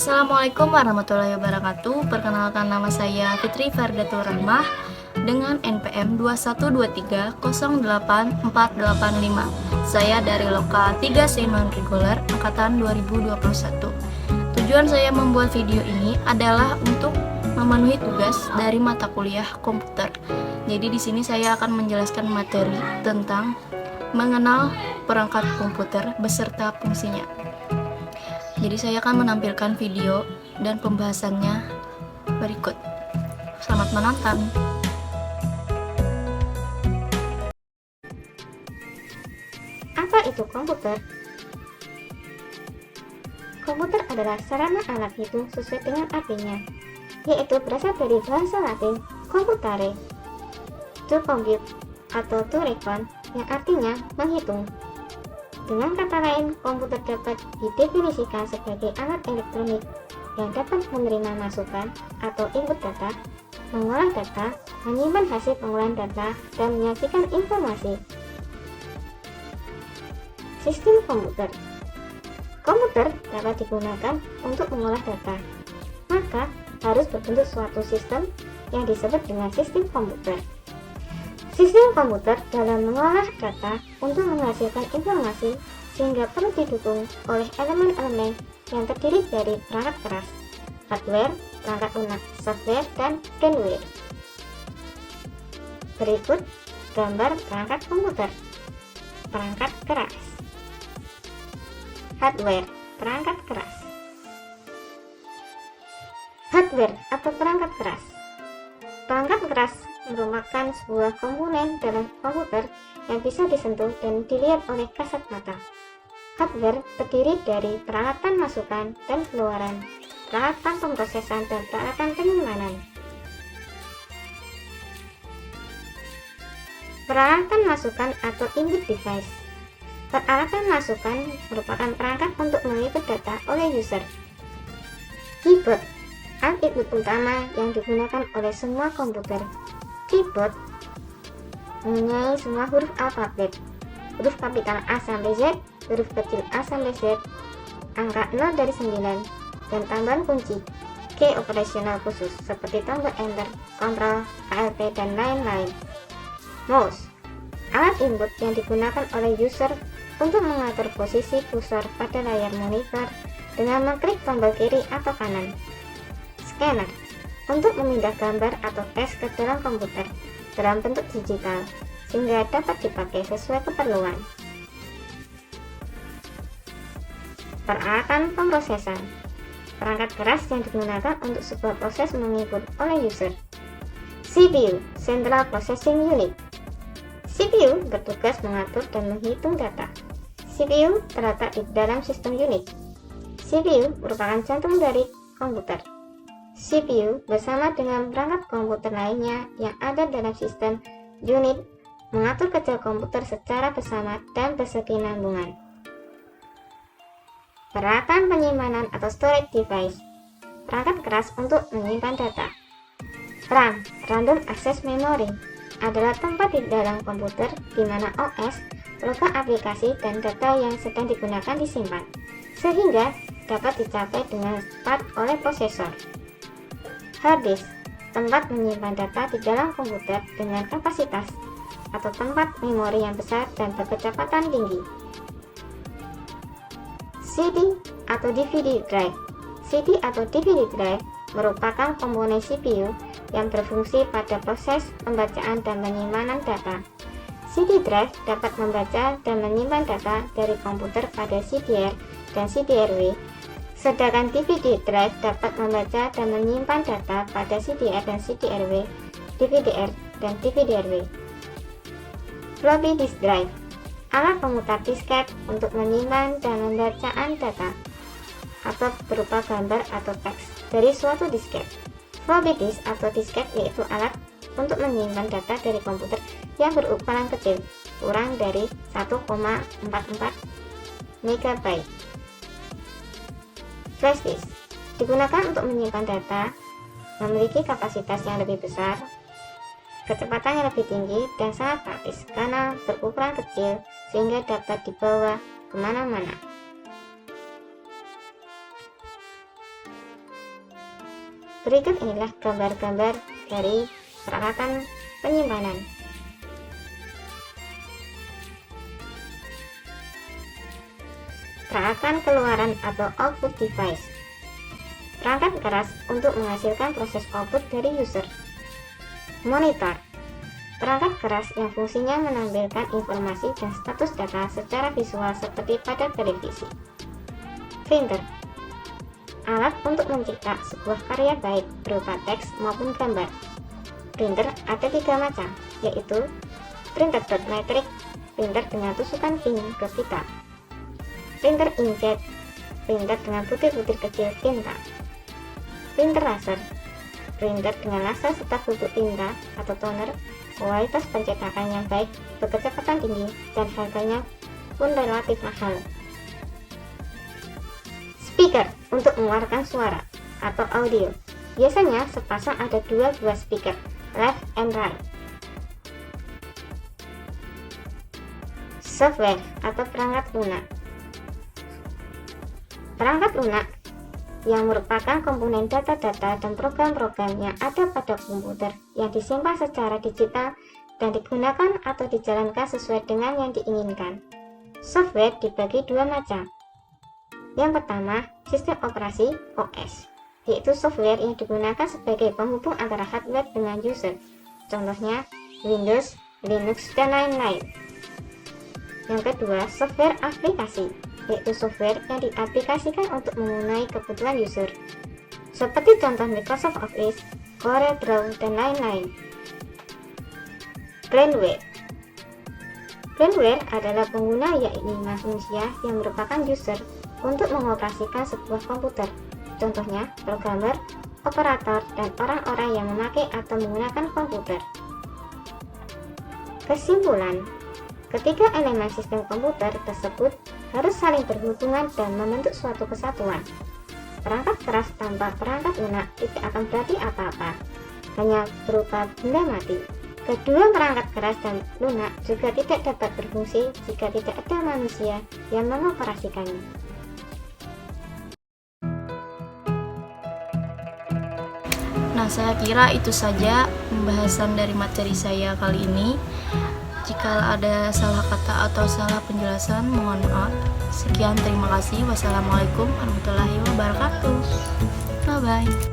Assalamualaikum warahmatullahi wabarakatuh. Perkenalkan, nama saya Fitri Fardatul Rahmah dengan NPM 212308485. Saya dari Loka 3 Senon Reguler angkatan 2021. Tujuan saya membuat video ini adalah untuk memenuhi tugas dari mata kuliah komputer. Jadi di sini saya akan menjelaskan materi tentang mengenal perangkat komputer beserta fungsinya. Jadi saya akan menampilkan video dan pembahasannya berikut. Selamat menonton. Apa itu komputer? Komputer adalah sarana alat hitung sesuai dengan artinya, yaitu berasal dari bahasa Latin computare, to compute atau to reckon, yang artinya menghitung. Dengan kata lain, komputer dapat didefinisikan sebagai alat elektronik yang dapat menerima masukan atau input data, mengolah data, menyimpan hasil pengolahan data, dan menyajikan informasi. Sistem komputer. Komputer dapat digunakan untuk mengolah data, maka harus berbentuk suatu sistem yang disebut dengan sistem komputer. Sistem komputer dalam mengolah data untuk menghasilkan informasi sehingga perlu didukung oleh elemen-elemen yang terdiri dari perangkat keras, hardware, perangkat lunak, software, dan firmware. Berikut gambar perangkat komputer. Perangkat keras. Hardware, perangkat keras. Hardware atau perangkat keras. Perangkat keras merupakan sebuah komponen dalam komputer yang bisa disentuh dan dilihat oleh kasat mata. Hardware terdiri dari peralatan masukan dan keluaran, peralatan pemrosesan, dan peralatan penyimpanan. Peralatan masukan atau input device. Peralatan masukan merupakan perangkat untuk menginput data oleh user. Keyboard, alat input utama yang digunakan oleh semua komputer. Keyboard mempunyai semua huruf alfabet, huruf kapital A sampai Z, huruf kecil A sampai Z, angka 0 dari 9, dan tambahan kunci key operasional khusus seperti tombol Enter, Ctrl, ALT, dan lain-lain. Mouse, alat input yang digunakan oleh user untuk mengatur posisi kursor pada layar monitor dengan mengklik tombol kiri atau kanan. Scanner, untuk memindah gambar atau teks ke dalam komputer dalam bentuk digital sehingga dapat dipakai sesuai keperluan. Peralatan pemrosesan, perangkat keras yang digunakan untuk sebuah proses menginput oleh user. CPU, Central Processing Unit. CPU bertugas mengatur dan menghitung data. CPU terletak di dalam sistem unit. CPU merupakan jantung dari komputer. CPU bersama dengan perangkat komputer lainnya yang ada dalam sistem unit mengatur kerja komputer secara bersama dan berkesinambungan. Peralatan penyimpanan atau storage device, perangkat keras untuk menyimpan data. RAM, Random Access Memory, adalah tempat di dalam komputer di mana OS, logo aplikasi, dan data yang sedang digunakan disimpan, sehingga dapat dicapai dengan cepat oleh prosesor. Hard disk, tempat menyimpan data di dalam komputer dengan kapasitas atau tempat memori yang besar dan berkecepatan tinggi. CD atau DVD drive. CD atau DVD drive merupakan komponen CPU yang berfungsi pada proses pembacaan dan penyimpanan data. CD drive dapat membaca dan menyimpan data dari komputer pada CDR dan CDRW, sedangkan DVD drive dapat membaca dan menyimpan data pada CDR dan CDRW, DVDR dan DVDRW. Floppy disk drive, alat pemutar disket untuk menyimpan dan pembacaan data atau berupa gambar atau teks dari suatu disket. Floppy disk atau disket yaitu alat untuk menyimpan data dari komputer yang berukuran kecil, kurang dari 1,44 MB. Flash disk digunakan untuk menyimpan data, memiliki kapasitas yang lebih besar, kecepatan yang lebih tinggi, dan sangat praktis karena berukuran kecil sehingga dapat dibawa kemana-mana. Berikut inilah gambar-gambar dari peralatan penyimpanan. Peralatan keluaran atau output device. Perangkat keras untuk menghasilkan proses output dari user. Monitor. Perangkat keras yang fungsinya menampilkan informasi dan status data secara visual seperti pada televisi. Printer. Alat untuk mencetak sebuah karya baik berupa teks maupun gambar. Printer ada 3 macam, yaitu printer dot matrix, printer dengan tusukan ink ke pita, printer inkjet, printer dengan butir-butir kecil tinta, printer laser, printer dengan laser serta bubuk tinta atau toner, kualitas pencetakan yang baik, berkecepatan tinggi, dan harganya pun relatif mahal. Speaker untuk mengeluarkan suara atau audio. Biasanya sepasang ada 2 buah speaker, left and right. Software atau perangkat lunak. Perangkat lunak yang merupakan komponen data-data dan program-program yang ada pada komputer yang disimpan secara digital dan digunakan atau dijalankan sesuai dengan yang diinginkan. Software dibagi 2 macam. Yang pertama, sistem operasi OS, yaitu software yang digunakan sebagai penghubung antara hardware dengan user. Contohnya Windows, Linux, dan lain-lain. Yang kedua, software aplikasi, yaitu software yang diaplikasikan untuk memenuhi kebutuhan user, seperti contoh Microsoft Office, CorelDRAW, dan lain-lain. Brandware. Brandware adalah pengguna, yakni manusia yang merupakan user untuk mengoperasikan sebuah komputer, contohnya programmer, operator, dan orang-orang yang memakai atau menggunakan komputer. Kesimpulan, ketiga elemen sistem komputer tersebut harus saling berhubungan dan membentuk suatu kesatuan. Perangkat keras tanpa perangkat lunak tidak akan berarti apa-apa, hanya berupa benda mati. Kedua perangkat keras dan lunak juga tidak dapat berfungsi jika tidak ada manusia yang mengoperasikannya. Nah, saya kira itu saja pembahasan dari materi saya kali ini. Jika ada salah kata atau salah penjelasan, mohon maaf. Sekian, terima kasih. Wassalamualaikum warahmatullahi wabarakatuh. Bye-bye.